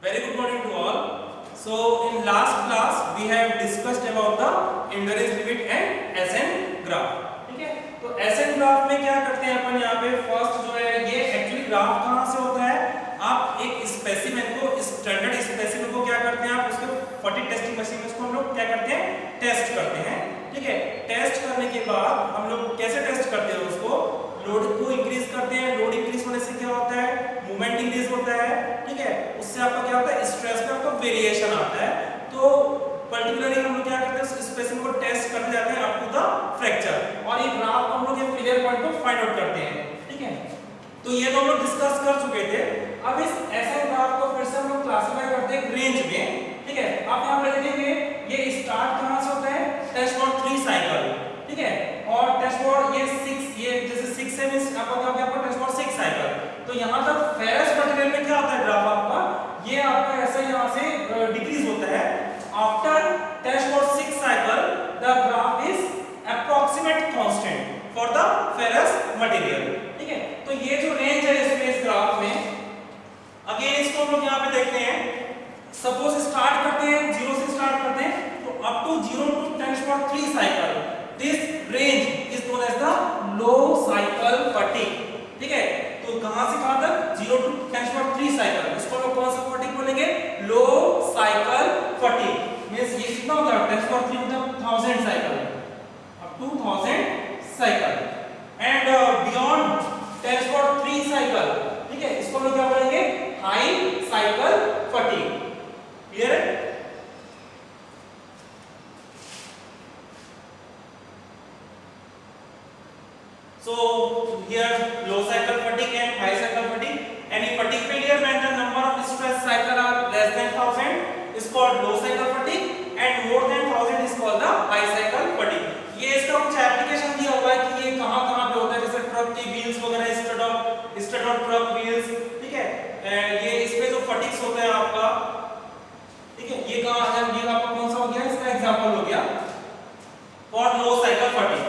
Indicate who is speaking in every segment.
Speaker 1: Very good morning to all. So in last class we have discussed about the endurance limit and SN graph. ठीक है, तो SN graph में क्या करते हैं अपन यहाँ पे फर्स्ट जो है ये एक्चुअली ग्राफ कहाँ से होता है, आप एक स्पेसिमेन को स्टैंडर्ड स्पेसिमेन को क्या करते हैं, आप उसको 40 टेस्टिंग मशीन में उसको हम लोग क्या करते हैं, टेस्ट करते हैं. ठीक है, टेस्ट करने के बाद हम लोग कैसे टेस्ट करते हैं, उसको लोड को इंक्रीज करते हैं. लोड इंक्रीज होने से क्या होता है, मूवमेंट इंक्रीज होता है. ठीक है, उससे आपका क्या होता है, स्ट्रेस में आपका वेरिएशन आता है. तो पर्टिकुलरली हम लोग क्या करते हैं, स्पेसिमेन को टेस्ट करने जाते हैं अप टू द फ्रैक्चर, और ये ग्राफ को हम लोग ये फेलियर पॉइंट को फाइंड आउट करते हैं. ठीक है, तो ये तो हम लोग डिस्कस कर चुके थे. अब इस ऐसे ग्राफ को फिर से हम लोग क्लासिफाई करते हैं रेंज में. ठीक है, आप यहाँ पे देखेंगे ये स्टार्ट कहाँ से होता है, टेस्ट फॉर 3 साइकिल. ठीक है, और टेस्ट फॉर ये 6, ये जैसे 6 से मींस आपका टेस्ट फॉर 6 साइकिल. तो यहाँ तक फेरस मटेरियल में क्या होता है ग्राफ आपका, ये आपका ऐसे यहाँ से डिक्रीज होता है. After test for 6 cycle the graph is approximate constant for the ferrous material. ठीक है, तो ये जो रेंज है इस ग्राफ में, अगेन इसको हम लोग यहाँ पे देखते हैं. सपोज स्टार्ट करते हैं 0 से स्टार्ट करते हैं, तो up to 0 to test for 3 cycle this range is known as the low cycle fatigue. ठीक है, तो कहां से कहां तक, 0 टू 10 साइकिल, इसको लोग कौन सा फटीग बोलेंगे, लो साइकिल फटीग. मींस ये कितना होगा, 10 मतलब 1000 cycle, up to 1000 cycle. And beyond 10 cycle, ठीक है, इसको लोग क्या बोलेंगे, हाई साइकिल फटीग. क्लियर है? So here low cycle fatigue and high cycle fatigue. Any fatigue failure when the number of stress cycle are less than 1000 is called low cycle fatigue, and more than 1000 is called the high cycle fatigue. ये इसका कुछ application दिया हुआ है कि ये कहाँ-कहाँ पे होता है, जैसे ट्रक की व्हील्स वगैरह, स्टड ऑफ ट्रक व्हील्स. ठीक है, ये इसमें जो फटिग्स होते हैं आपका, ठीक है, ये कहाँ आ जाए, ये आपका कौन सा हो गया, इसका एग्जांपल हो गया for low cycle fatigue.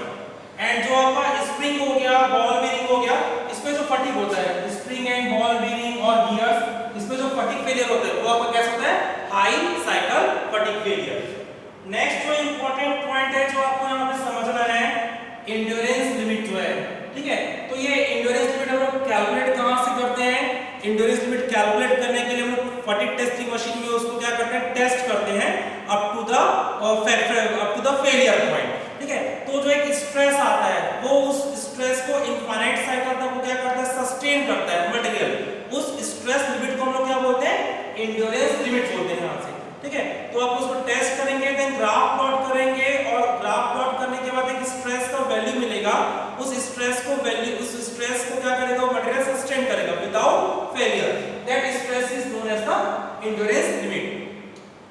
Speaker 1: And जो आपका स्प्रिंग हो गया, बॉल बीयरिंग हो गया, इसमें जो फटीग होता है, स्प्रिंग एंड बॉल बीयरिंग और गियर्स, इसमें जो फटीग फेलियर होता है वो आपका कैसा होता है, high cycle fatigue failure. Next जो इंपॉर्टेंट पॉइंट है जो आपको यहाँ पे समझना है, एंड्योरेंस लिमिट जो है. ठीक है, तो ये एंड्योरेंस लिमिट हम लोग कैलकुलेट कहाँ से करते हैं, एंड्योरेंस लिमिट कैलकुलेट करने के लिए हम लोग फटीग टेस्टिंग मशीन में उसको क्या करते हैं, टेस्ट करते हैं up to the failure point. ठीक है, तो जो एक स्ट्रेस आता है वो उस स्ट्रेस को इनफाइनाइट साइकिल तक वो क्या करता है, सस्टेन करता है मटेरियल. उस स्ट्रेस लिमिट को हम लोग क्या बोलते हैं, एंड्योरेंस लिमिट बोलते हैं यहाँ से. ठीक है, तो आप उसको टेस्ट करेंगे, देन ग्राफ प्लॉट करेंगे, और ग्राफ प्लॉट करने के बाद एक स्ट्रेस का वैल्यू मिलेगा. उस स्ट्रेस को क्या करेगा, मटेरियल सस्टेन करेगा without failure. That stress is known as the endurance limit.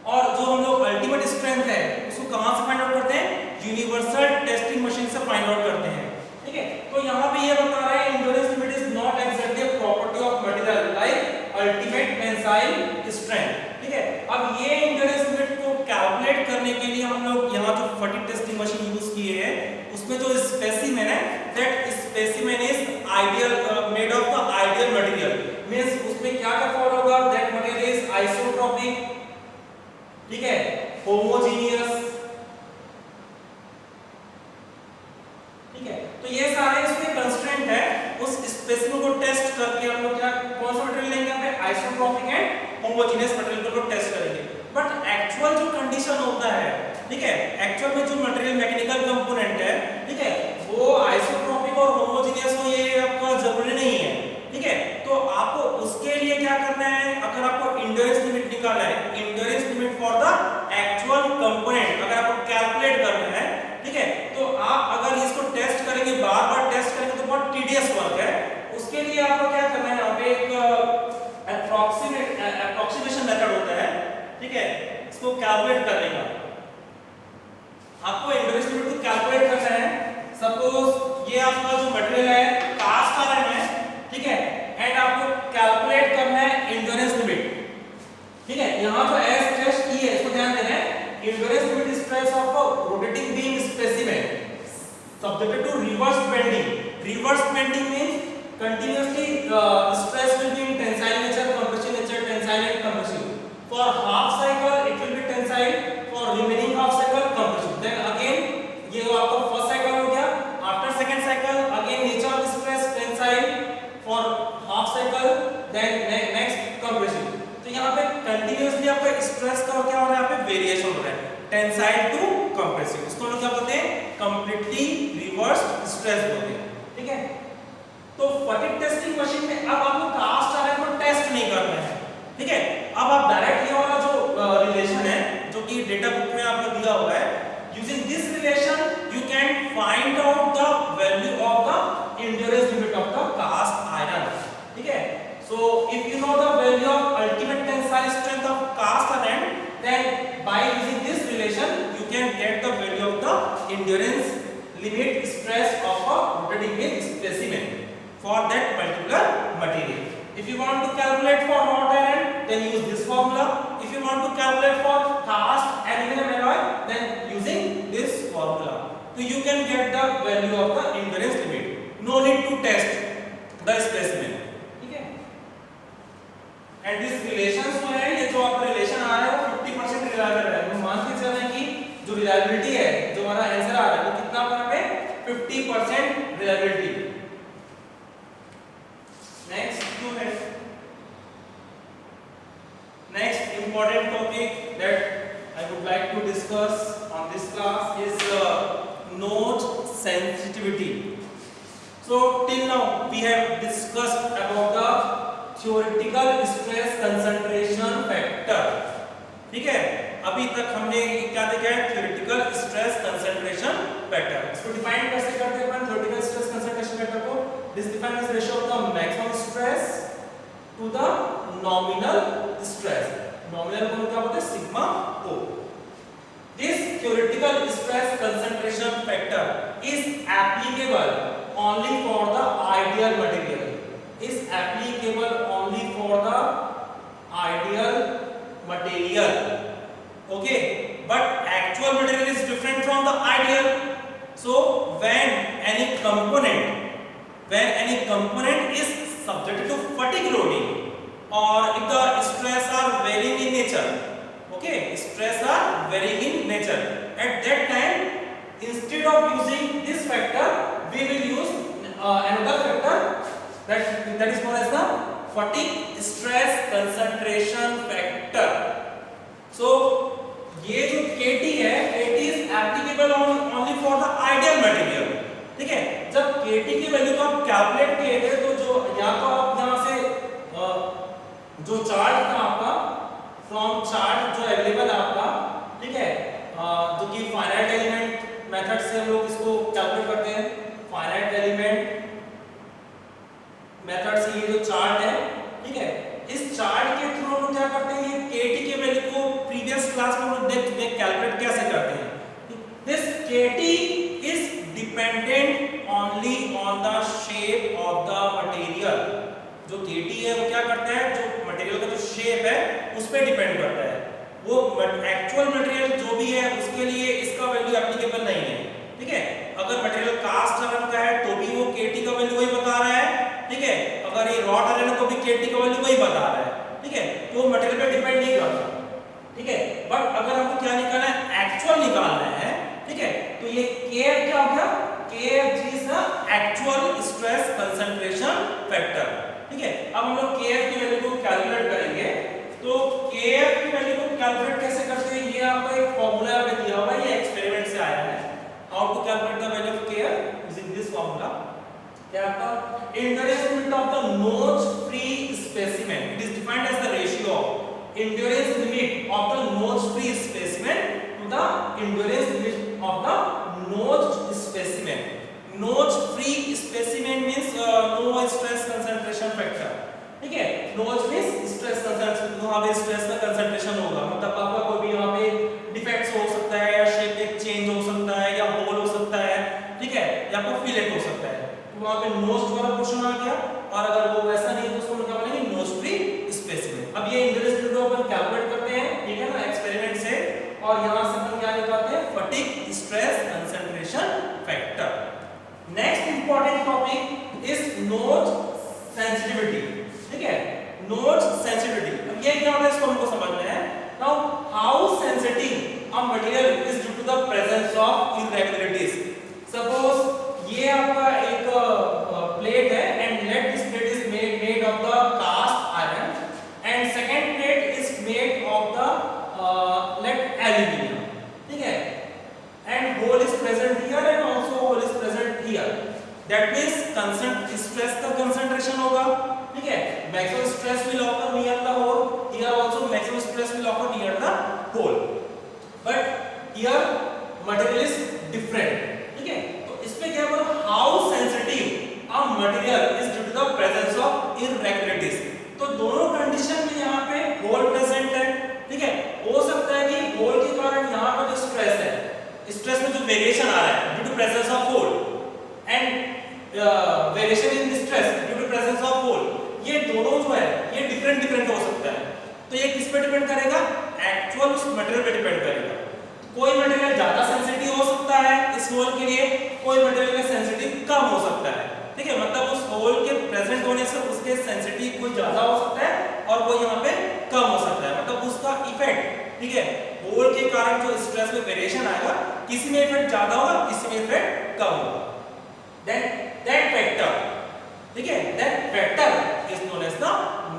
Speaker 1: और जो हम लोग अल्टीमेट स्ट्रेंथ है उसको कहां से फाइंड आउट करते हैं, यूनिवर्सल टेस्टिंग मशीन से फाइंड आउट करते हैं. ठीक है, तो यहां पे ये बता रहा है endurance limit is not exactly a property of material like ultimate tensile strength. ठीक है, अब ये एंड्योरेंस लिमिट को कैलकुलेट करने के लिए हम लोग यहां जो फटीग टेस्टिंग मशीन यूज किए हैं उसमें जो स्पेसिमेन है, that specimen is ideal made of the ideal material. Means उसमें क्या का फॉलो होगा, दैट मटेरियल इज आइसोट्रोपिक. ठीक है, होमोजेनियस. ठीक है, तो ये सारे इसमें कंस्ट्रेंट है. उस स्पेसिमेन को टेस्ट करके हम लोग क्या, कौन सा मटेरियल लेंगे, यहाँ पे आइसोट्रोपिक एंड होमोजेनियस मटेरियल को टेस्ट करेंगे. बट एक्चुअल जो कंडीशन होता है, ठीक है, एक्चुअल में जो मटेरियल मैकेनिकल कंपोनेंट है, ठीक है, वो आइसोट्रोपिक और होमोजेनियस हो, ये आपका जरूरी नहीं है. ठीक है, तो आपको उसके लिए क्या करना है, अगर आपको एंड्योरेंस लिमिट निकालना है, endurance limit for the actual component अगर आपको कैलकुलेट करना है, ठीक है, तो आप अगर इसको टेस्ट करेंगे, बार-बार टेस्ट करेंगे तो बहुत टीडियस वर्क है. उसके लिए आपको क्या करना है, यहाँ पे एक अप्रोक्सीमेशन मेथड होता है. ठीक है, इसको कैलकुलेट करने का आपको एंड्योरेंस लिमिट को कैलकुलेट करना है. सपोज ये आपका जो मटेरियल है कास्ट आयरन है, ठीक है, एंड आपको कैलकुलेट करना है एंड्योरेंस लिमिट. ठीक है, यहां जो एस टेस्ट की है इसको ध्यान देना है. Endurance limit stress of rotating beam specimen subjected to reverse bending. Reverse bending means continuously stress will be in tensile nature, compression nature, tensile and compressive. For half cycle it will be tensile, for remaining half cycle compression. Then again ये आपका first cycle हो गया. After second cycle again nature of stress tensile for half cycle, then next compression. तो यहाँ पे continuously आपका stress का क्या हो रहा है, यहाँ पे वेरिएशन हो रहा है टेंसाइल टू कंप्रेसिव. इसको हम लोग क्या बोलते हैं, कंप्लीटली रिवर्स स्ट्रेस बोलते हैं. ठीक है. तो फटीग टेस्टिंग मशीन में अब आपको कास्ट आयरन को टेस्ट नहीं करना है. ठीक है. अब आप डायरेक्ट ये वाला जो रिलेशन है जो कि डेटा बुक में आपको दिया हुआ है, using this relation you can find out the value of the endurance limit of the cast iron. ठीक है. So if you know the value of ultimate tensile strength of cast iron, then by using this relation you can get the value of the endurance limit stress of a rotating mill specimen for that particular material. If you want to calculate for wrought iron, then use this formula. If you want to calculate for cast aluminum alloy, then using this formula. So you can get the value of the endurance limit. No need to test the specimen. ठीक है. And this relations जो है, ये जो आपका relation आ रहा है वो 50% reliable है. तो मान के चलें कि जो reliability है, जो हमारा आंसर आ रहा है वो कितना पर हमें 50% reliability. Next क्यों है? Next important topic that I would like to discuss on this class is notch sensitivity. So till now we have discussed about the theoretical stress concentration factor. ठीक है. अभी तक हमने क्या देखा है, theoretical stress concentration factor. इसको define कैसे करते हैं अपन theoretical stress concentration factor को? This defines the ratio of the maximum stress to the nominal stress. Nominal को क्या बोलते हैं, sigma O. This theoretical stress concentration factor is applicable only for the ideal material. Is applicable only for the ideal material. Okay, but actual material is different from the ideal. So when any component is subjected to fatigue loading, or if the stress are varying in nature, okay, stress are varying in nature, at that time instead of using this factor we will use another factor that is known as the fatigue stress concentration factor. So ये जो KT है, KT is applicable only for the ideal material. ठीक है. जब KT की value को आप calculate किए थे तो जो यहाँ तो आप यहाँ से जो चार्ट था आपका फ्रॉम चार्ट जो अवेलेबल है आपका, ठीक है, जो कि फाइनाइट एलिमेंट मेथड से हम लोग इसको कैलकुलेट करते हैं. फाइनाइट एलिमेंट मेथड से ये जो चार्ट है, ठीक है, इस चार्ट के थ्रू हम क्या करते हैं, ये KT के वैल्यू को प्रीवियस क्लास में हम लोग देख कैलकुलेट कैसे करते हैं. This KT is dependent only on the shape of the material. जो KT है वो क्या करता है, जो मटेरियल का जो शेप है उस पे डिपेंड करता है. वो एक्चुअल मटेरियल जो भी है उसके लिए इसका वैल्यू एप्लीकेबल नहीं है. ठीक है. अगर मटेरियल कास्ट आयरन का है तो भी वो KT का वैल्यू वही बता रहा है. ठीक है. अगर ये रॉट आयरन को भी KT का वैल्यू वही बता रहा है. ठीक है. तो मटेरियल पे डिपेंड नहीं करता. ठीक है. बट अगर हमको क्या निकालना है, एक्चुअल निकालना है. ठीक है. तो ये KF क्या हो गया, KF is the actual stress concentration factor. ठीक है. अब हम लोग KF की वैल्यू को कैलकुलेट करेंगे. तो KF की वैल्यू को कैलकुलेट कैसे करते हैं, ये आपका एक फार्मूला पे दिया हुआ है, ये एक्सपेरिमेंट से आया है. How to calculate the value of KF using this formula. क्या आपका endurance limit of the notch free specimen, it is defined as the ratio of endurance limit of the notch free specimen to the endurance limit of the notched specimen. Notch free specimen means no stress concentration factor. ठीक है. notch means stress concentration, वहां पे stress का concentration होगा, मतलब आपका कोई भी यहाँ पे डिफेक्ट्स हो सकता है, या शेप एक चेंज हो सकता है, या होल हो सकता है. ठीक है. या कोई फिलेट हो सकता है. वहां पे नोच वाला पोर्शन आ गया. और अगर वो वैसा नहीं है तो उसको हम क्या बोलेंगे, नोच फ्री स्पेसिमेन. अब ये इंटरेस्ट को अपन कैलकुलेट करते हैं, ठीक है ना, एक्सपेरिमेंट से. और यहां से अपन क्या निकालते हैं, fatigue stress concentration factor. Next important topic is नोच सेंसिटिविटी. ठीक है. नोच सेंसिटिविटी. अब ये क्या होता है इसको हमको समझना है. Now, how sensitive a material is due to the presence of irregularities. Suppose ये आपका एक प्लेट है and let this plate is made of the cast iron and second plate is made of the let aluminium. ठीक है, and hole is present here and also hole is present here. That means stress का concentration होगा. ठीक है, maximum stress will occur near the hole. Here also maximum stress will occur near the hole. But here material is different. ठीक है, तो इसमें क्या बोला, how sensitive a material is due to the presence of irregularities. तो दोनों condition में यहाँ पे होल प्रेजेंट है. ठीक है, हो सकता है कि होल के कारण यहाँ पर जो स्ट्रेस है, स्ट्रेस में जो वेरिएशन आ रहा है due to presence of hole and variation in stress due to presence of hole, ये दोनों जो है ये डिफरेंट हो सकता है. तो ये किस पे डिपेंड करेगा, एक्चुअल उस मटेरियल पे डिपेंड करेगा. कोई मटेरियल ज्यादा सेंसिटिव हो सकता है इस होल के लिए, कोई मटेरियल का सेंसिटिव कम हो सकता है. ठीक है, मतलब उस होल के प्रेजेंट होने से उसके सेंसिटिव कोई ज्यादा हो सकता है और कोई यहाँ पे कम हो सकता है. मतलब उसका इफेक्ट, ठीक है, होल के कारण जो स्ट्रेस में वेरिएशन आएगा, किसी में इफेक्ट ज्यादा होगा, किसी में इफेक्ट कम होगा. देन दैट फैक्टर, ठीक है, that factor is known as the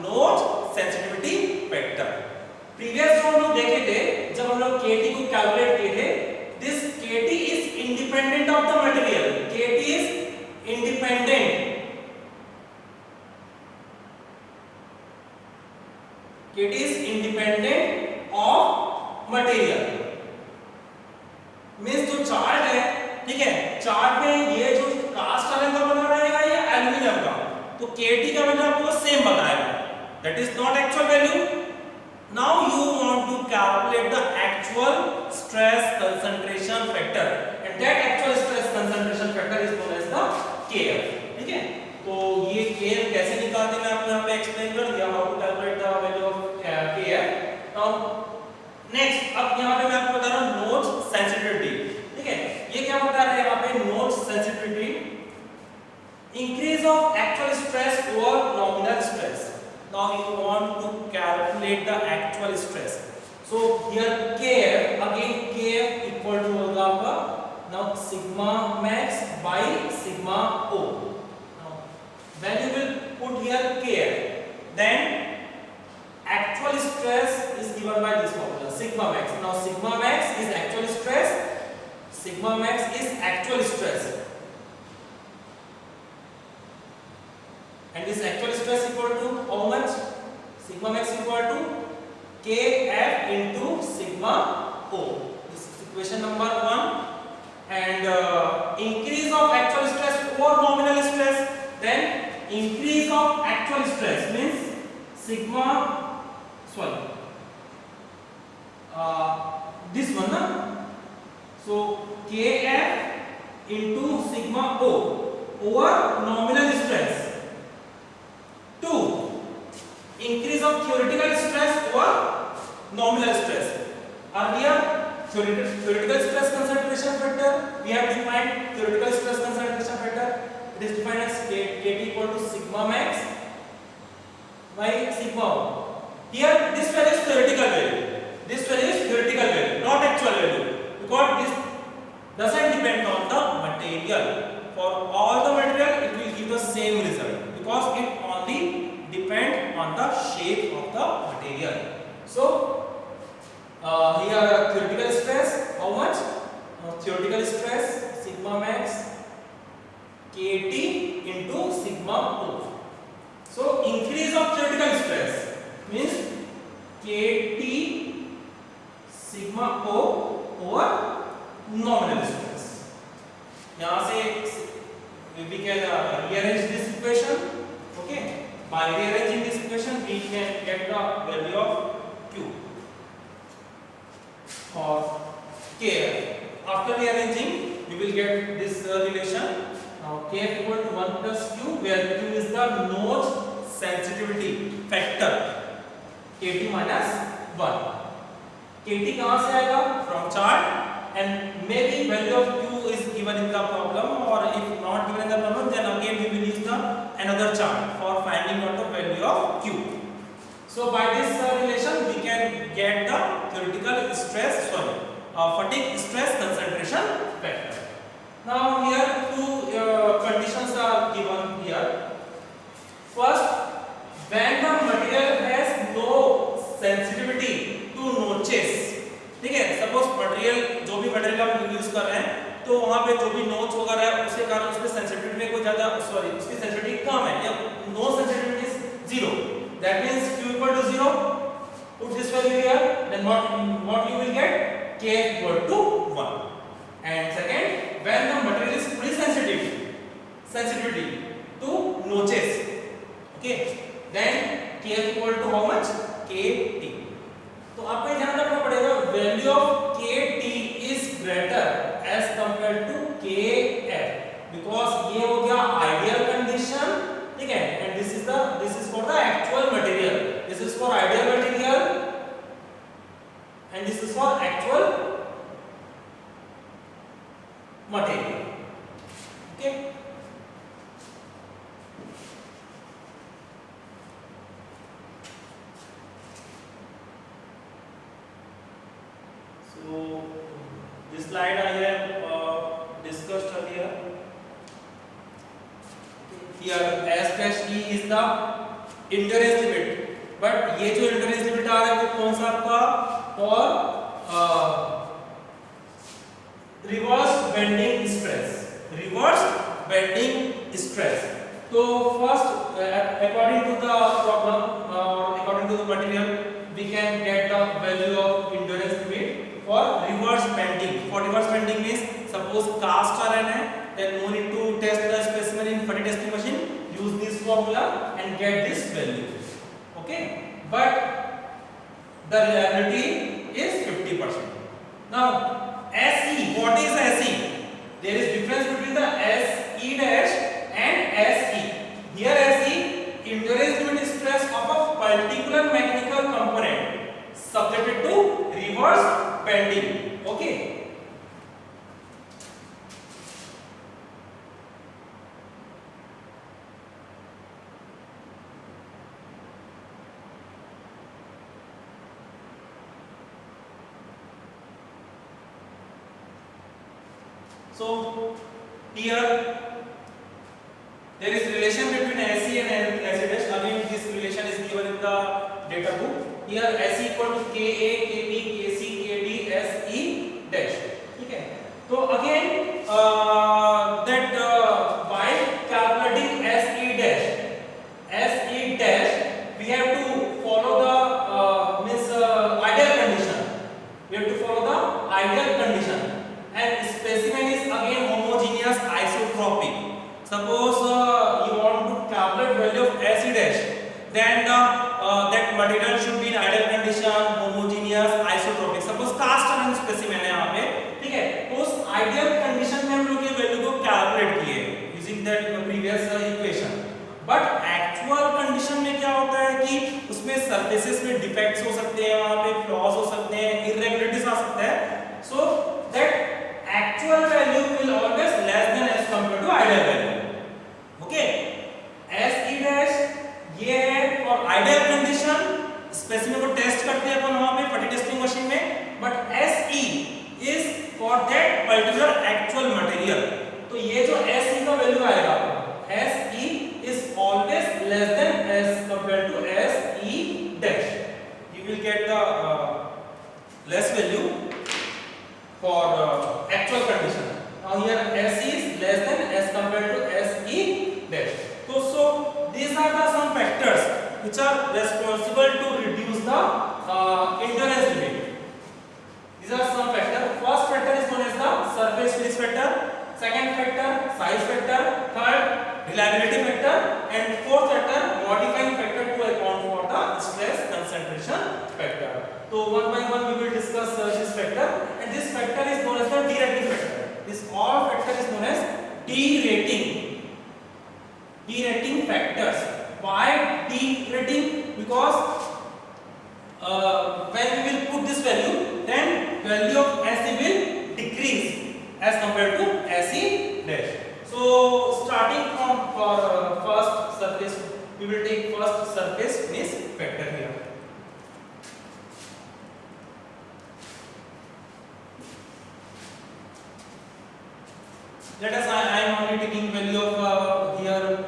Speaker 1: notch sensitivity factor. Previous जो हम लोग देखे थे, जब हम लोग KT को कैलकुलेट किए थे, this KT is independent of the material. KT is independent, KT is independent of material. Means जो चार्ट है, ठीक है, चार्ट में ये जो कास्ट आयरन का बना रहेगा या एल्युमिनियम का, तो KT का वैल्यू आपको सेम बताएगा. That is not actual value. Now you want to calculate the actual stress concentration factor, and that actual stress concentration factor is known as the Kf. ठीक है, तो ये Kf कैसे निकालते हैं मैं आपको यहाँ पे एक्सप्लेन कर दिया, how to calculate the value of Kf. Now next, अब यहाँ पे मैं आपको बता रहा हूँ नोच सेंसिटिविटी. ठीक है, ये क्या बता रहा है यहाँ पे, नोच sensitivity, increase of actual stress over nominal stress. Now you want to calculate the actual stress. So here Kf, again Kf equal to होगा आपका now sigma max by sigma O. Now when you will put here Kf, then actual stress is given by this formula sigma max. Now sigma max is actual stress, sigma max is actual stress, and this actual stress equal to how much? Sigma max equal to Kf into sigma O. This is equation number 1. And increase of actual stress over nominal stress, then increase of actual stress means sigma, sorry, this one, na? So Kf into sigma O over nominal stress. 2. Increase of theoretical stress over nominal stress. Earlier, theoretical stress concentration factor, we have defined theoretical stress concentration factor. It is defined as KT equal to sigma max by sigma O. Here, this value is theoretical value. This value is theoretical value, not actual value, because this doesn't depend on the material. For all the material, it will give the same result because it only depend on the shape of the material. So here theoretical stress, how much? Theoretical stress sigma max KT into sigma O. So increase of theoretical stress means KT sigma O over nominal stress. यहाँ से we can rearrange this equation. Okay, by rearranging this equation we can get the value of Q or Kf. After rearranging we will get this relation. Now Kf equal to 1 plus Q, where Q is the notch sensitivity factor, KT minus 1. KT कहाँ से आएगा? From chart. And maybe value of Q is given in the problem, or if not given in the problem, then again we will use the another chart for finding out the value of Q. So by this relation we can get the theoretical stress, fatigue stress concentration factor. Now here two conditions are given here. First, when the material has no sensitivity to notches, ठीक है, suppose material जो भी material हम use कर रहे हैं तो वहां पे जो भी नोच वगैरह है उसके कारण उसकी सेंसिटिविटी में कोई ज्यादा उसकी सेंसिटिविटी कम है या no sensitivity is 0, that means q equal to 0, put this value here, then what you will get, k equal to 1. And second, when the material is fully sensitivity to notches, okay, then k equal to how much, kt. तो आपको ध्यान रखना पड़ेगा value of kt is greater as compare to kf, because ये हो गया ideal condition, ठीक है, and this is for the actual material, this is for ideal material and this is for actual material, okay. So this slide I have discussed earlier. Here S dash E is the endurance limit, but ये जो endurance limit आ रहा है वो कौन सा आपका, और reverse bending stress. तो first according to the problem according to the material we can get the value of endurance limit for reverse bending. For reverse bending means suppose cast iron है, then no need to test the specimen in fatigue testing machine, use this formula and get this value, okay, but the reliability is 50%. Now SE, what is SE? There is difference between the SE dash and SE. Here SE, endurance limit stress of a particular mechanical component subjected to reverse bending, okay. So here there is relation between SE and SE dash. Again this relation is given in the data book. Here SE equal to KA, KB, KC, KD, SE dash. ठीक है. तो again by calculating SE dash we have to follow the ideal condition. We have to follow the ideal condition. And specimen is again homogeneous isotropic. Suppose you want to calculate value of SE dash, then that material should be in ideal condition, homogeneous isotropic. Suppose cast iron specimen है यहाँ पे, ठीक है, तो उस ideal condition में हम लोग ये value को calculate किए using that previous equation. But actual condition में क्या होता है कि उसमें surfaces में defects हो सकते हैं, वहाँ पे flaws हो सकते हैं, irregularities आ सकता है. So that actual value will always less than as compared to ideal value, okay. SE dash ये है for ideal condition, स्पेसिमेन को टेस्ट करते हैं अपन वहां पे फटीग टेस्टिंग मशीन में, but SE is for that particular actual material. तो ये जो SE का वैल्यू आएगा, SE is always less than as compared to SE dash. You will get the less value for actual condition. Now here SE is less than as compared to SE dash. So these are the some factors which are responsible to reduce the endurance limit. These are some factors. First factor is known as the surface finish factor. Second factor, size factor. Third, reliability factor. And fourth factor, modifying factor to account for the stress concentration factor. So one by one we will discuss this factor. And this factor is known as the derating factor. This all factor is known as derating factors. Why derating? Because when we will put this value, then value of SE will decrease as compared to SE dash. So starting from first surface, we will take first surface finish factor here. let us I am only taking value of here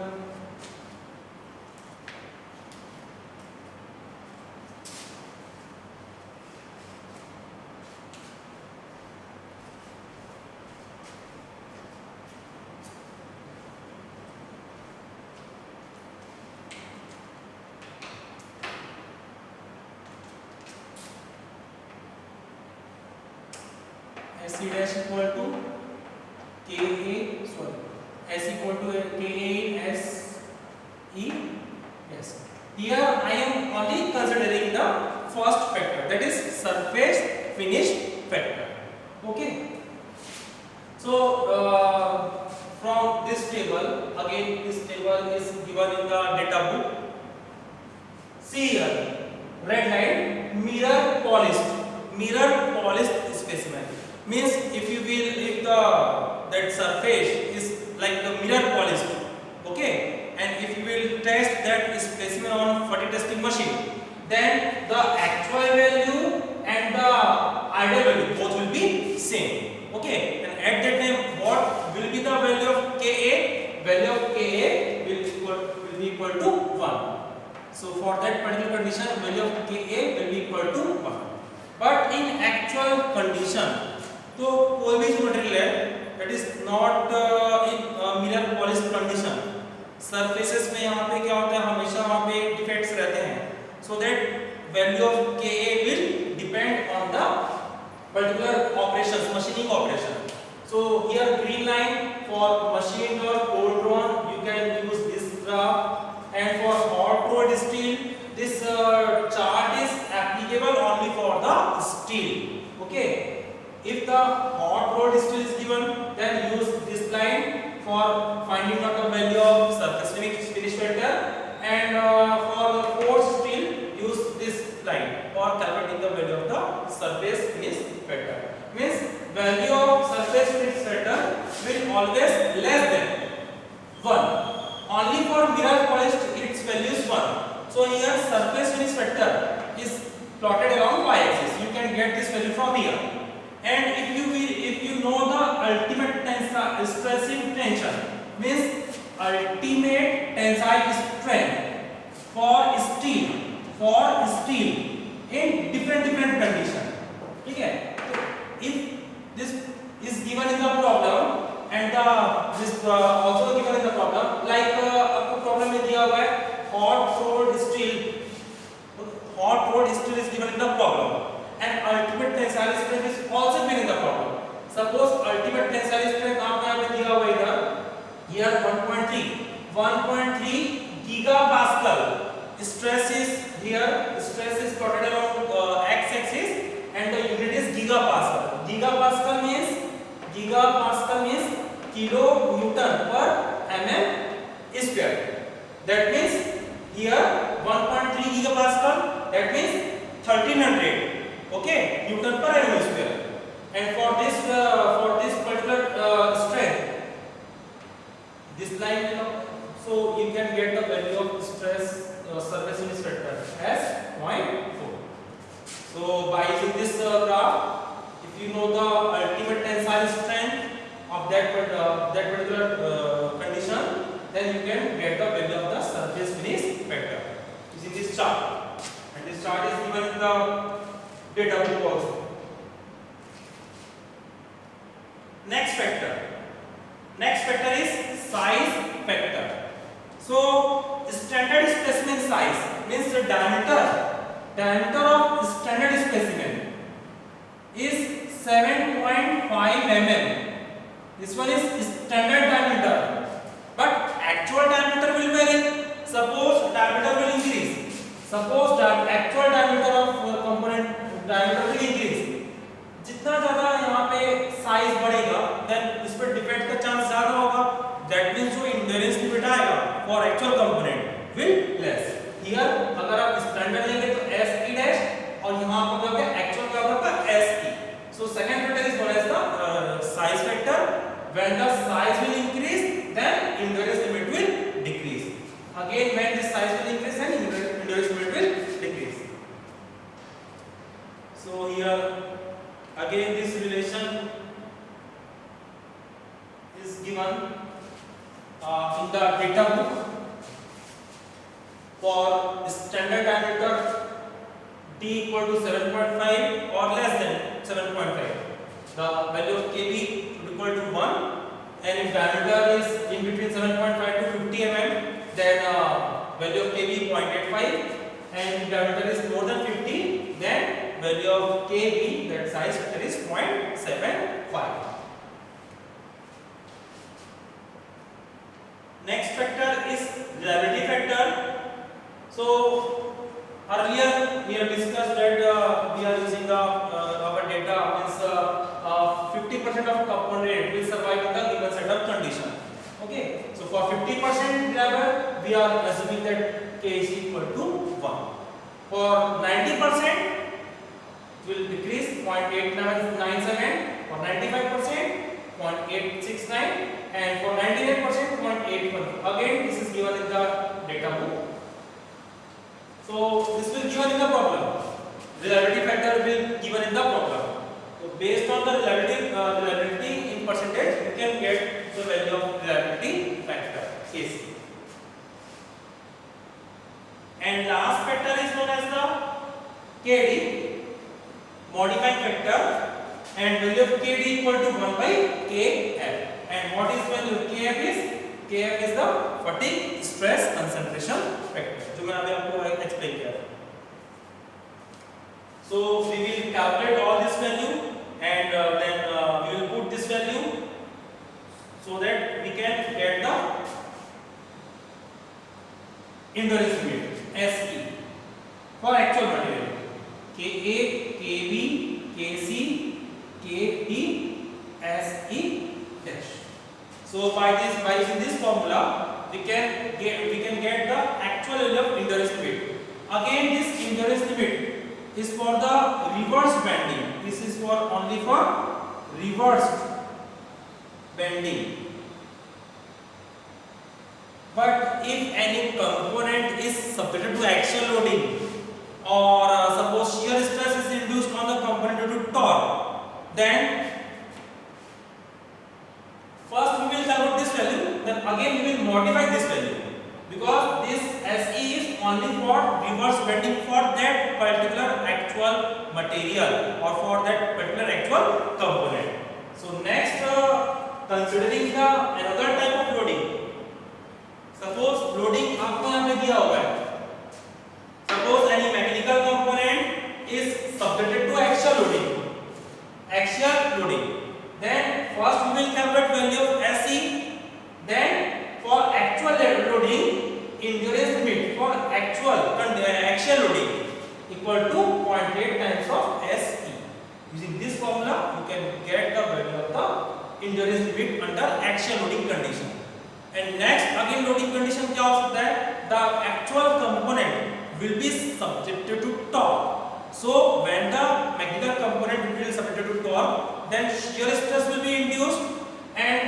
Speaker 1: SC dash equal to KA, sorry, S equal to KA S E. Yes. Here I am only considering the first factor, that is surface finish factor. Okay. So from this table, again this table is given in the data book. See here, red line, mirror polished specimen. Means if you will, if the that surface is like the mirror polished, okay, and if you will test that specimen on fatigue testing machine, then the actual value and the ideal value both will be same. Okay, and at that time what will be the value of Ka? Value of Ka will be equal to 1. So for that particular condition, value of Ka will be equal to 1. But in actual condition, तो कोई भी जो material है that is not in mirror polished condition, surfaces में यहाँ पे क्या होता है, हमेशा वहाँ पे defects रहते हैं, so that value of Ka will depend on the particular operations, machining operation. So here green line for machined or cold drawn, you can use this graph, and for hot rolled steel, this chart is applicable only for the steel. Okay. If the hot rolled steel is given, then use this line for finding out the value of surface finish factor, and for the coarse steel use this line for calculating the value of the surface finish factor. Means value of surface finish factor will always less than 1. Only for mirror polished its value is 1. So here surface finish factor is plotted along y-axis. You can get this value from here. And if you know the ultimate tensile stressing tension, means ultimate tensile strength for steel in different condition. Okay. So if this is given in the problem and this also given in the problem, like आपको problem में दिया हुआ है hot rolled steel is given in the problem. And ultimate tensile strength is also given in the problem. Suppose ultimate tensile strength आपको यहाँ पे दिया हुआ इधर, here 1.3 gigapascal. Stress is here, stress is plotted along x-axis, and the unit is gigapascal. Gigapascal means kilonewton per mm square. That means here 1.3 gigapascal. That means 1300. Okay, Newton per mm square. And for this particular strength, this line, so you can get the value of stress surface finish factor as 0.4. So by using this graph, if you know the ultimate tensile strength of that particular condition, then you can get the value of the surface finish factor using this chart. And this chart is given in the data book also. Next factor is size factor. So standard specimen size means the diameter of standard specimen is 7.5 mm. This one is standard diameter, but actual diameter will vary. Suppose diameter will increase, actual diameter of component diameter will increase. जितना ज़्यादा यहाँ पे size बढ़ेगा, then इस पर defect का chance ज़्यादा होगा. That means जो endurance लिमिट आएगा for actual component will less. Here अगर आप स्टैंडर्ड लेंगे तो SE dash, और यहाँ पर क्या actual का होगा SE. So second factor is known as the size factor. When the size will increase, then endurance limit will decrease. Again, when the size will increase, then endurance limit will decrease. So here again this relation is given given in the data book for standard diameter d equal to 7.5 or less than 7.5. The value of kb should equal to 1, and if diameter is in between 7.5 to 50 mm, then value of kb 0.85, and if diameter is more than 50, then value of kb, that size factor, is 0.75. Next factor is reliability factor. So earlier we have discussed that we are using our data means 50% of component will survive in the given set of condition. Okay, so for 50% reliable, we are assuming that k is equal to 1. For 90%, will decrease 0.897. For 95%, 0.869, and for 99%, 0.81. Again, this is given in the data book. So this will given in the problem. Reliability factor will given in the problem. So based on the reliability in percentage, you can get the value of reliability factor, Kc. And last factor is known as the Kd, modifying factor, and value of Kd equal to 1 by Kf. And what is value of Kf is? Kf is the fatigue stress concentration factor, जो मैंने अभी आपको explain किया. So we will calculate all this value, and then we will put this value so that we can get the endurance limit SE for actual material. Ka, Kb, Kc, Kd, Se dash. So by using this formula, we can get the actual value of endurance limit. Again, this endurance limit is for the reverse bending. This is for only for reversed bending. But if any component is subjected to axial loading, or suppose shear stress is induced on the component due to torque, then first we will calculate this value, then again we will modify this value, because this Se is only for reverse bending for that particular actual material or for that particular actual component. So next, considering the another type of loading. Suppose loading आपको यहाँ पे दिया हुआ है. Suppose any mechanical component is subjected to axial loading. Then first we will calculate value of Se. Then for actual loading, endurance limit for actual axial loading equal to 0.8 times of Se. Using this formula, you can get the value of the endurance limit under axial loading condition. And next, again loading condition क्या हो सकता है? The actual component will be subjected to torque. So when the mechanical component will be subjected to torque, then shear stress will be induced. And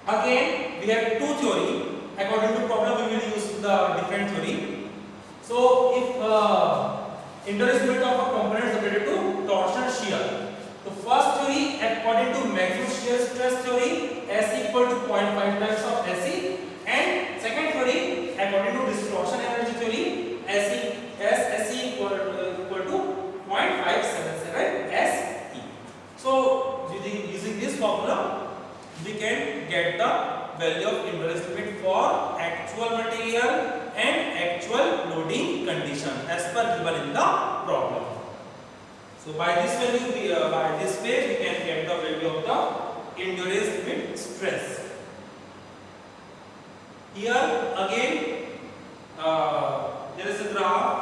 Speaker 1: again, we have two theory. According to problem, we will use the different theory. So if endurance limit of a component subjected to torsion shear. So first theory, according to maximum shear stress theory, S equal to 0.5 times of Se, and second theory, according to distortion energy theory, Se equal to 0.577 Se. So using this formula, we can get the value of endurance limit for actual material and actual loading condition as per given in the problem. So by this value, by this way, we can get the value of the endurance limit stress. Here again, there is a graph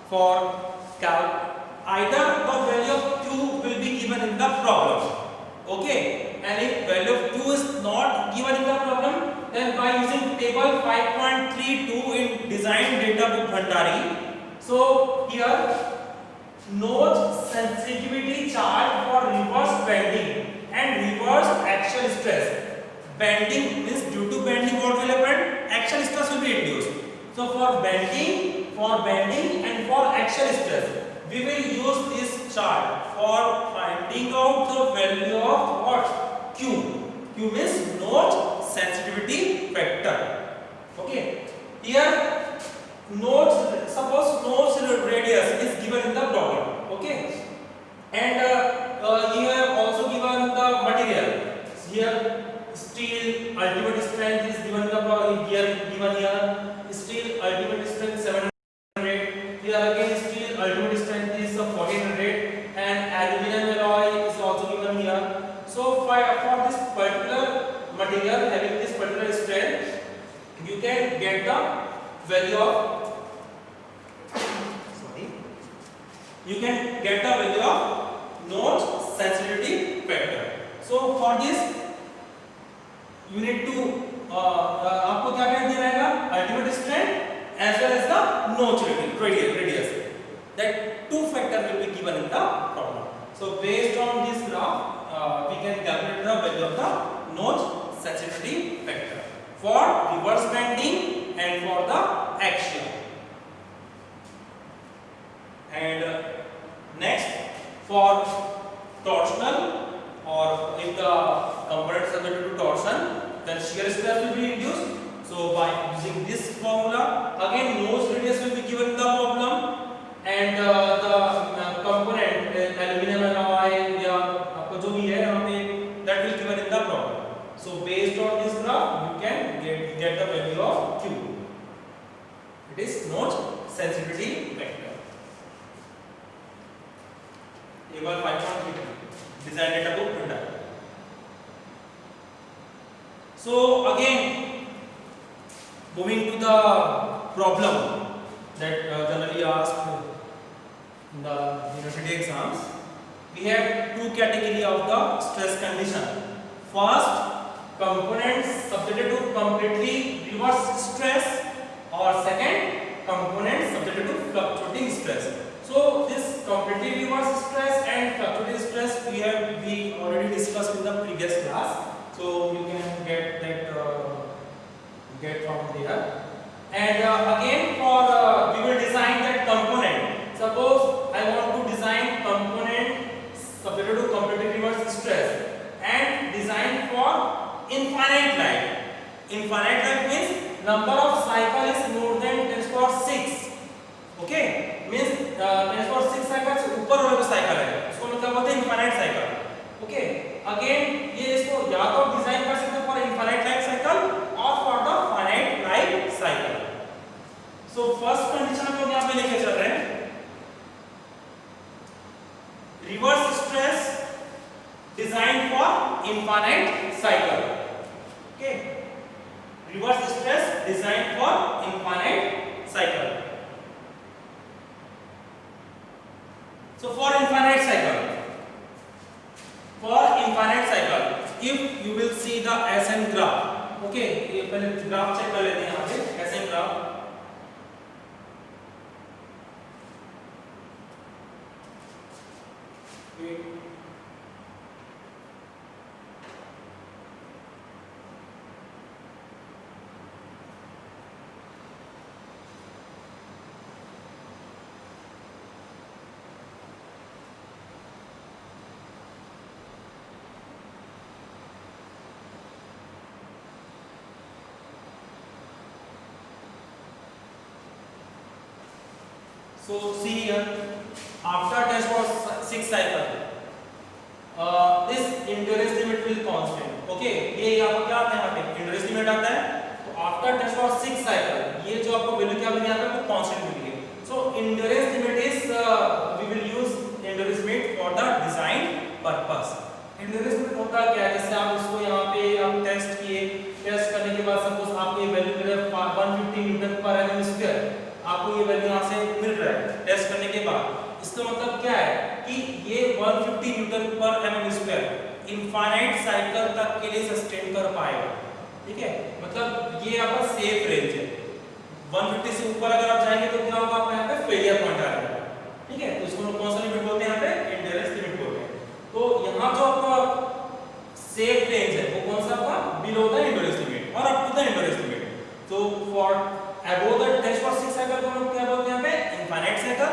Speaker 1: for either the value of Q will be given in the problem. Okay, and if value of Q is not given in the problem, then by using table 5.32 in design data book Bhandari. So here, note sensitivity chart for reverse bending and reverse axial stress. Bending means due to bending what will happen? Axial stress will be induced. So for bending and for axial stress, we will use this chart for finding out the value of what? Q. Q means notch sensitivity factor. Okay, here notch, suppose notch radius is given in the problem. Okay, and you have also given the material. Here steel ultimate strength is given in the problem. Here given here steel ultimate strength 700. Here again steel ultimate strength is 1400, and aluminum alloy is also given here. So for this particular material having this particular strength, you can get the value of notch sensitivity factor. So for this you need to आपको क्या क्या दिया रहेगा, ultimate strength as well as the notch radius. That two factor will be given in the problem. So based on this graph we can calculate the value of the notch sensitivity factor for reverse bending and for the axial. And next, for torsional, or if the component is subject to torsion, then shear stress will be induced. So by using this formula, again notch radius will be given in the problem, and the component aluminum alloy या आपको जो भी है यहाँ पे that will given in the problem. So based on this graph you can get the value of Q. It is notch sensitivity factor. Table 5.3 design data book printer. So again moving to the problem that generally asked in the university exams, we have two category of the stress condition. First, components subjected to completely reverse stress, or second, components subjected to fluctuating stress. So this completely reverse stress and fluctuating stress we already discussed in the previous class. So you can get that get from there. And again for we will design that component. Suppose I want to design component subjected to completely reverse stress and design for infinite life. Infinite life means number of cycle is more than 10⁶. Okay, means 10⁶ cycle से ऊपर वाला जो cycle है उसको मतलब बोलते हैं infinite cycle. Okay, again ये इसको या तो डिजाइन कर सकते हैं for infinite life cycle or for the finite life cycle. So first condition हम लोग यहाँ पे लेके चल रहे हैं, reverse stress designed for infinite cycle. Okay, reverse stress designed for infinite cycle. So for infinite cycle, if you will see the SN graph, okay, ये पहले ग्राफ चेक कर लेते हैं यहाँ पे SN graph. So see here, after test for 6 cycle, this endurance limit will constant. Okay, ये यहाँ पर क्या आता है, यहाँ पे endurance limit आता है. तो after test for 6 cycle, ये जो आपको value क्या मिली यहाँ पे वो constant मिली है. So endurance limit is we will use endurance limit for the design purpose. Endurance limit होता क्या है, जैसे आप इसको यहाँ पे आप टेस्ट किए, टेस्ट करने के बाद सपोज आपको ये वैल्यू मिला 150 न्यूटन पर एनएम स्क्वायर, आपको ये वैल्यू यहाँ से मिल रहा है टेस्ट करने के बाद. इसका मतलब क्या है कि ये 150 न्यूटन पर एमएम स्क्वायर इनफाइनाइट साइकिल तक के लिए सस्टेन कर पाएगा. ठीक है, मतलब ये आपका सेफ रेंज है. 150 से ऊपर अगर आप जाएंगे तो क्या होगा, आपका यहाँ पे फेलियर पॉइंट आ जाएगा. ठीक है, तो इसको कौन सा लिमिट बोलते हैं, यहाँ पे एंड्योरेंस लिमिट बोलते हैं. तो यहाँ जो आपका सेफ रेंज है वो कौन सा आपका बिलो द एंड्योरेंस लिमिट और up to the endurance limit. तो for above the test for 6 cycle को हम क्या बोलते हैं यहाँ पे इनफाइनाइट साइकिल.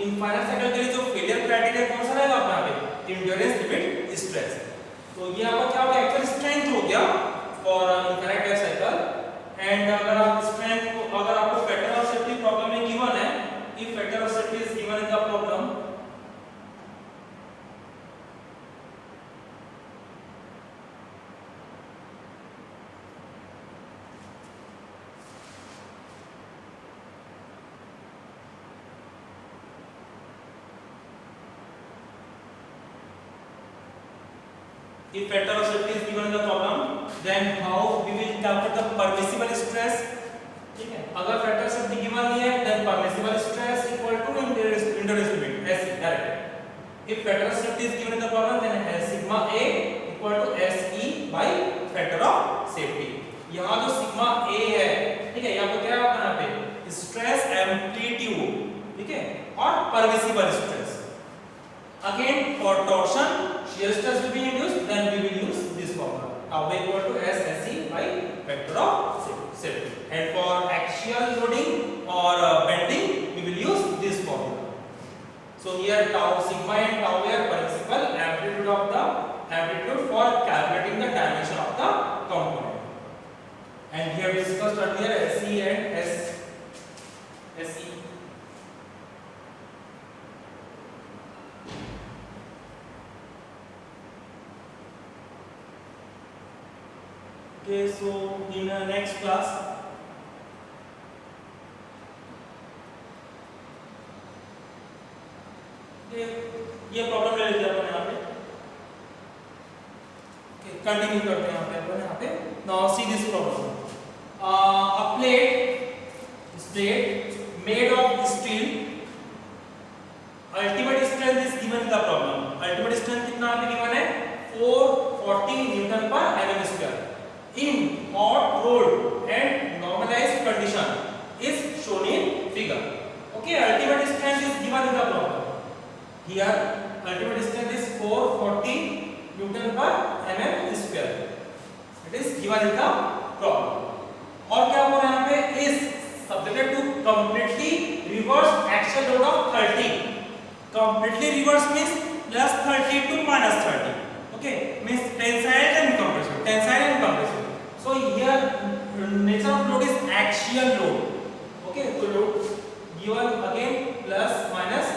Speaker 1: इनफाइनाइट साइकिल के लिए जो फेलियर क्राइटेरिया कौन सा रहेगा आपका यहाँ पे एंड्योरेंस लिमिट स्ट्रेस. तो ये आपका क्या हो गया, एक्चुअल स्ट्रेंथ हो गया for infinite life cycle. And अगर आप स्ट्रेंथ को, अगर आपको फैक्टर ऑफ सेफ्टी प्रॉब्लम में गिवन है, if factor of safety is given in the problem, if factor of safety is given in the problem, then how we will calculate the permissible stress? ठीक है, अगर factor of safety given नहीं है, then permissible stress equal to endurance limit SE direct. If factor of safety is given in the problem, then sigma A equal to SE by factor of safety. यहाँ जो sigma A है, ठीक है, यहाँ पे क्या होगा, यहाँ पे stress amplitude, ठीक है, और permissible stress. Again for torsion, shear stress will be induced, then we will use this formula, tau equal to S SE by factor of safety. And for axial loading or bending, we will use this formula. So here tau sigma and tau are permissible amplitude for calculating the dimension of the component. And here we discussed earlier SE and SE. Okay, so in the next class ये problem ले लेते हैं अपन यहाँ पे, continue करते हैं यहाँ पे अपन यहाँ पे। Now see this problem, a plate made of steel, ultimate strength is given in the problem, ultimate strength कितना यहाँ पे given है 440 न्यूटन पर mm square in hot rolled and normalized condition is shown in figure. Okay, ultimate strength is given in the problem. Here ultimate strength is 440 Newton per mm square. It is given in the problem. और क्या बोल रहा है यहाँ पे, is subjected to completely reverse axial load of 30. Completely reverse means plus 30 to minus 30. Okay, means tensile and compression. Tensile and compression. So here nature of load is axial load. Okay, so load given again plus minus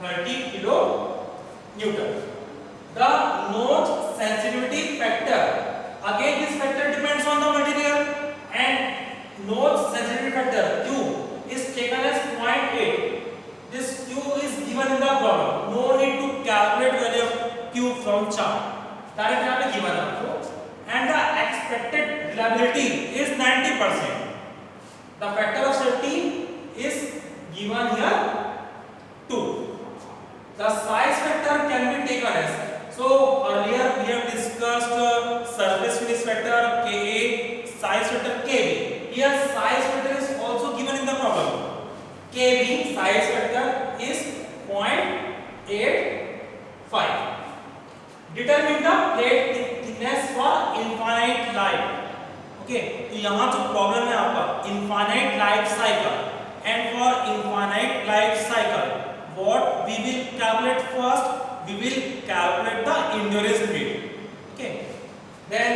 Speaker 1: 30 kilo Newton. The notch sensitivity factor, again this factor depends on the material, and notch sensitivity factor Q is taken as 0.8. This Q is given in the problem. No need to calculate value of Q from chart. Direct यहाँ पे given है आपको. And the expected reliability is 90%. The factor of safety is given here 2. The size factor can be taken as, so earlier we have discussed surface finish factor Ka, size factor Kb. Here size factor is also given in the problem. Kb size factor is 0.85. Determine the plate thickness for infinite life. Okay, तो यहाँ जो problem है आपका infinite life cycle, and for infinite life cycle what we will calculate first, we will calculate the endurance limit. Okay, then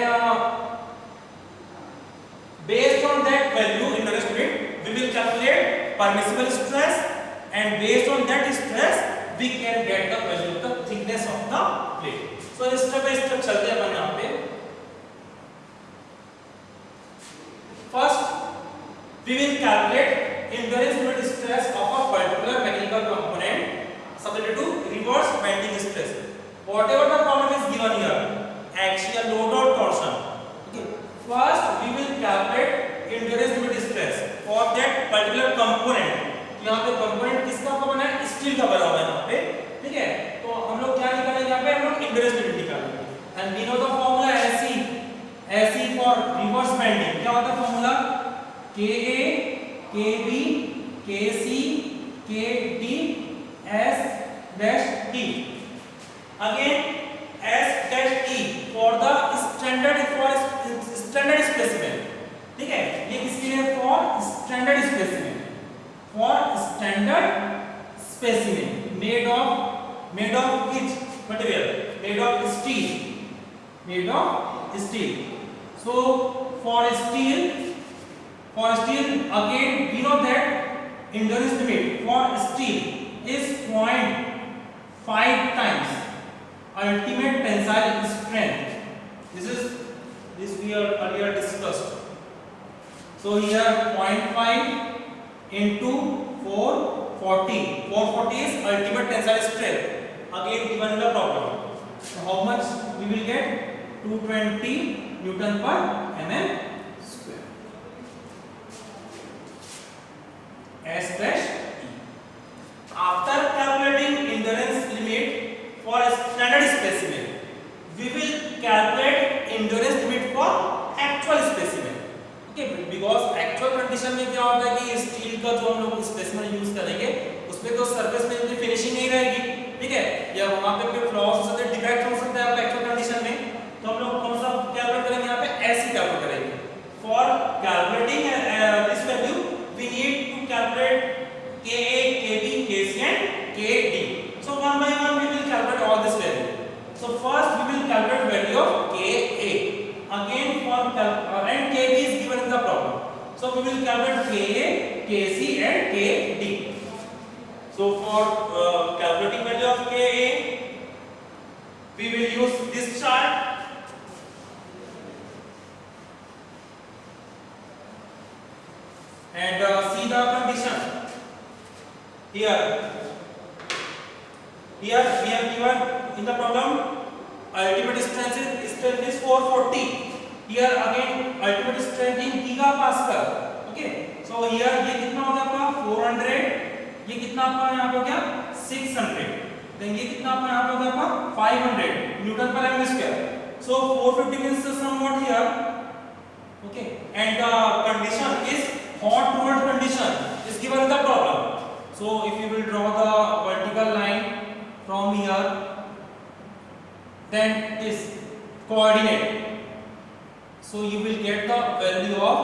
Speaker 1: based on that value endurance limit we will calculate permissible stress, and based on that stress we can get the value of the thickness of the plate. So step by step चलते हैं अपन यहाँ पे. First we will calculate endurance limit stress of a particular mechanical component subject to reverse bending stress. Whatever the problem is given here, axial load or torsion. Okay. First we will calculate endurance limit stress for that particular component. यहाँ पे component किसका बना है, steel का बना हुआ है यहाँ पे, ठीक है. तो हम लोग क्या निकालेंगे यहाँ पे, हम लोग endurance limit निकालेंगे. And we know the formula SE for reverse bending. क्या होता है formula? KA, KB, KC, KD, S dash D. Again S dash E for the standard specimen. ठीक है, ये किसके लिए, for standard specimen. For standard specimen made of which material? Made of steel. made of steel. So for steel again we know that endurance limit for steel is 0.5 times ultimate tensile strength. This we are earlier discussed. So here 0.5 into 440. 440 is ultimate tensile strength. Again given in the problem. So how much we will get? 220 Newton per mm square. S dash E. After calculating endurance limit for a standard specimen, we will calculate endurance limit for actual specimen. Okay, because actual condition में क्या होता है कि steel का जो हम लोग specimen use करेंगे उसमें तो सरफेस में इतनी फिनिशिंग नहीं रहेगी, ठीक है, या वहां पे कोई फ्लॉज हो सकते हैं, डिफेक्ट हो सकता है एक्चुअल कंडीशन में, तो हम लोग कौन सा कैलकुलेट करेंगे यहाँ पे ऐसे कैलकुलेट करेंगे. For calculating this value we need to calculate Ka, Kb, Kc and Kd. So one by one we will calculate all this value. So first we will calculate value of Ka. Again for and Kb is given in the problem. So we will calculate Ka, Kc and Kd. So for calculating value of Ka, we will use this chart. And see the condition. Here we have given in the problem ultimate strength is 440. Here again ultimate strength in gigapascal. Okay, so here ये कितना हो गया आपका 400, ये कितना आपका यहाँ पे हो गया 600, then ये कितना आपका यहाँ पे हो गया आपका 500 न्यूटन पर M square. So 450 means somewhat here. Okay, and the condition is hot rolled condition is given in the problem. So if you will draw the vertical line from here, then this coordinate, so you will get the value of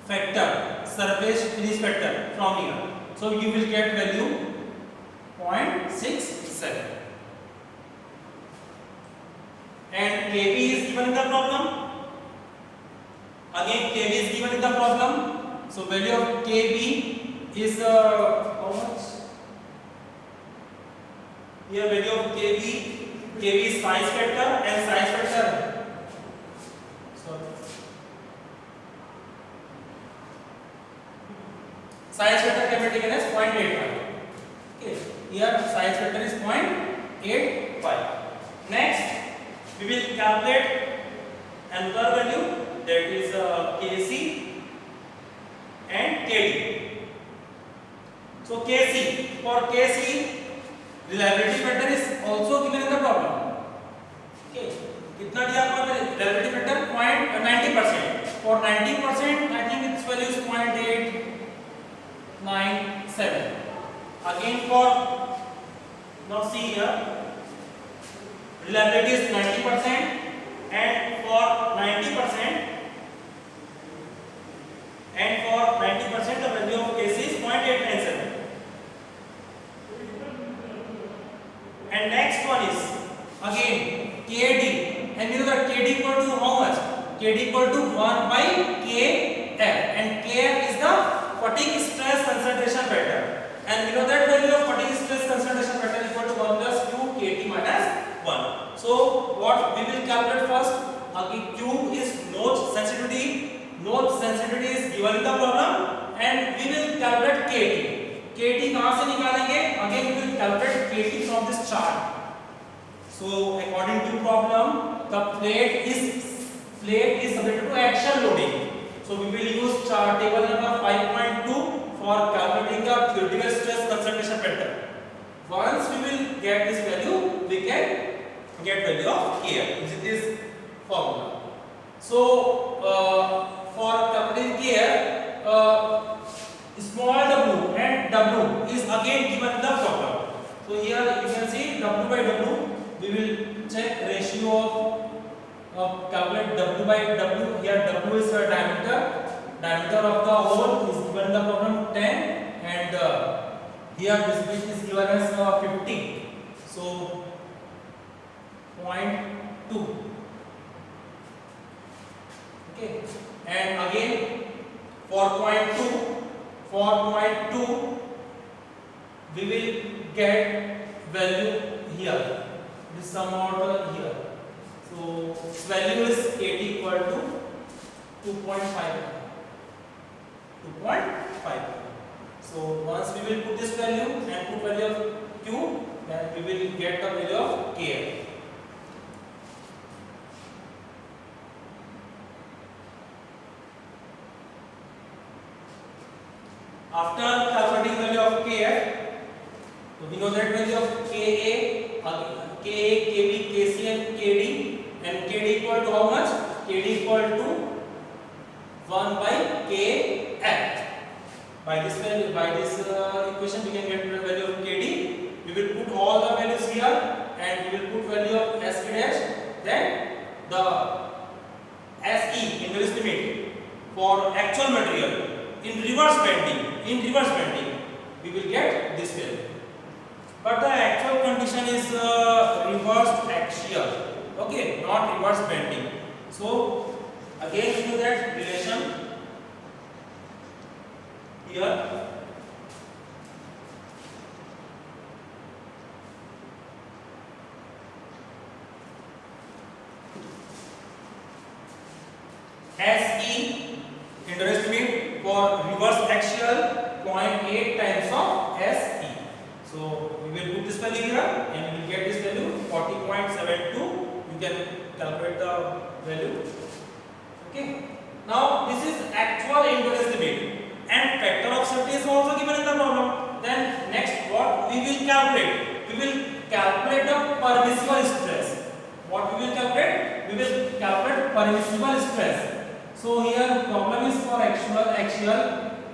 Speaker 1: factor, surface finish factor from here. So you will get value 0.67. And Kb is given in the problem. Again Kb is given in the problem. So value of Kb is how much? Here value of Kb is size factor and size factor. Sorry. Size factor can be taken as 0.85. Okay. Here size factor is 0.85. Next, we will calculate another value, that is Kc and Kd. So Kc, for Kc reliability factor is also given in the problem. Okay, कितना दिया आपको reliability factor 90%. For 90% I think its value is 0.897. Again for now see here reliability is 90% and for 90% the value of Kc is 0.897. And next one is again Kd, and you know that Kd equal to how much? Kd equal to 1 by Kf, and Kf is the fatigue stress concentration factor, and you know that value of fatigue stress concentration factor is equal to 1 plus Q Kt minus 1. So what we will calculate first? Again Q is notch sensitivity. Notch sensitivity is given in the problem, and we will calculate Kt. Kt कहाँ से निकालेंगे? Again we will calculate Kt from this chart. So according to problem, the plate is subject to axial loading. So we will use chart table number 5.2 for calculating the theoretical stress concentration factor. Once we will get this value, we can get value of Kf. This is this formula. So for calculating Kf, small w and w is again given in the problem. So here you can see w by w. We will check ratio of calculate w by w. Here w is the diameter. Diameter of the hole is given in the problem 10, and here this width is given as 50. So 0.10 2. Okay, and again for point 2 we will get value here, this sum out here. So its value is kt equal to 2.5. So once we will put this value and put value of q, then we will get the value of kf. After calculating value of kf, so we know that value of ka, kb, kc and kd, and kd equal to how much? Kd equal to 1 by kf. By this equation we can get the value of kd. We will put all the values here and we will put value of sk dash, then the se, inverse limit for actual material in reverse bending, we will get this value. But the actual condition is reverse axial, okay, not reverse bending. So again we do that relation here. SE, inverse limit for reverse axial, 0.8 times of SE. So we will put this value here and we will get this value 40.72. You can calculate the value. Okay. Now this is actual inverse limit and factor of safety is also given in the problem. Then next what we will calculate? We will calculate the permissible stress. What we will calculate? We will calculate permissible stress. So here problem is for axial.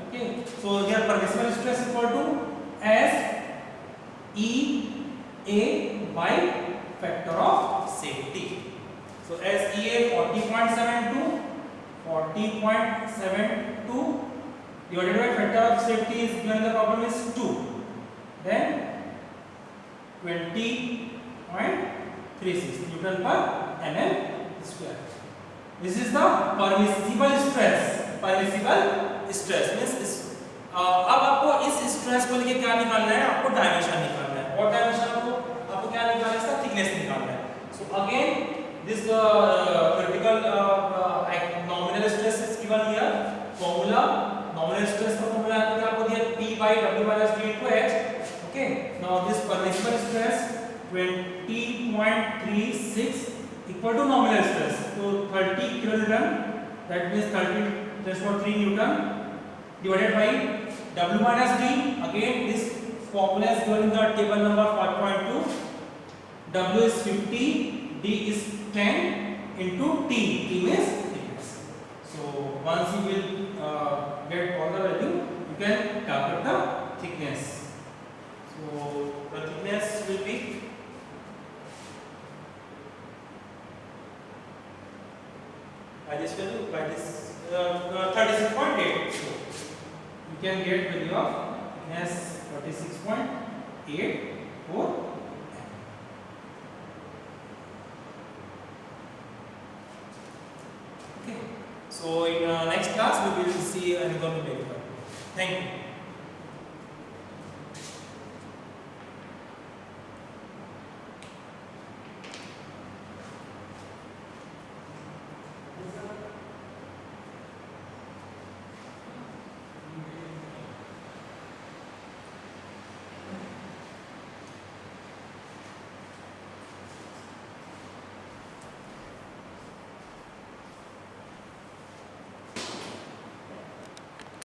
Speaker 1: Okay. So here permissible stress equal to S E A by factor of safety. So S E A 40.72 divided by factor of safety is given the problem is 2. Then 20.36 Newton per mm square. This is the permissible stress. Means अब आपको इस stress को लेके क्या निकालना है? आपको dimension निकालना है. और डायमेंशन आपको क्या निकालना है? इसका थिकनेस निकालना है. So again this critical nominal stress is given here. Formula nominal stress का formula आपको दिया P by W minus D into H. Okay. Now this permissible stress 20.36 equal to nominal stress. So 30 kilonewton, that means 30/3 Newton divided by W minus D. Again this formula is given in the table number 5.2. W is 50, D is 10 into T. T means thickness. So once you will get all the value, you can calculate the thickness. So the thickness will be by this value, by this 36.8. So you can get value of thickness 36.84. Okay. So in next class we will see another method. Thank you.